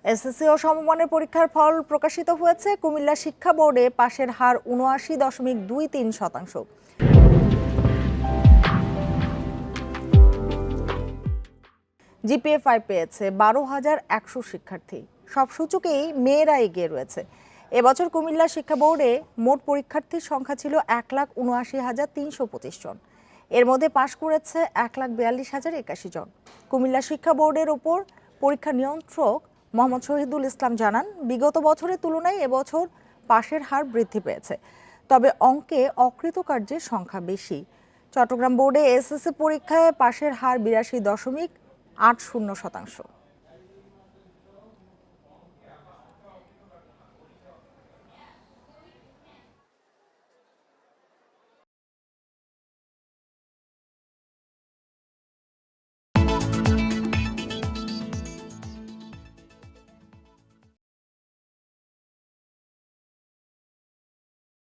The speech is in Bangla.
এসএসসি ও সমমানের পরীক্ষার ফল প্রকাশিত হয়েছে। কুমিল্লা শিক্ষা বোর্ডে পাশের হার ৭৯.২৩%। জিপিএ 5 পেয়েছে ১২,১০০ শিক্ষার্থী। সব সূচকেই মেয়েরা এগিয়ে রয়েছে। এবছর কুমিল্লা শিক্ষা বোর্ডে মোট পরীক্ষার্থীর সংখ্যা ছিল ১,৭৯,৩২৫ জন। এর মধ্যে পাশ করেছে ১,৪২,০৮১ জন। কুমিল্লা শিক্ষা বোর্ডের ওপর পরীক্ষা নিয়ন্ত্রক মোহাম্মদ শহীদুল ইসলাম জানান, বিগত বছরের তুলনায় এবছর পাশের হার বৃদ্ধি পেয়েছে, তবে অঙ্কে অকৃতকার্যের সংখ্যা বেশি। চট্টগ্রাম বোর্ডে এসএসসি পরীক্ষায় পাশের হার ৮২.৮০%।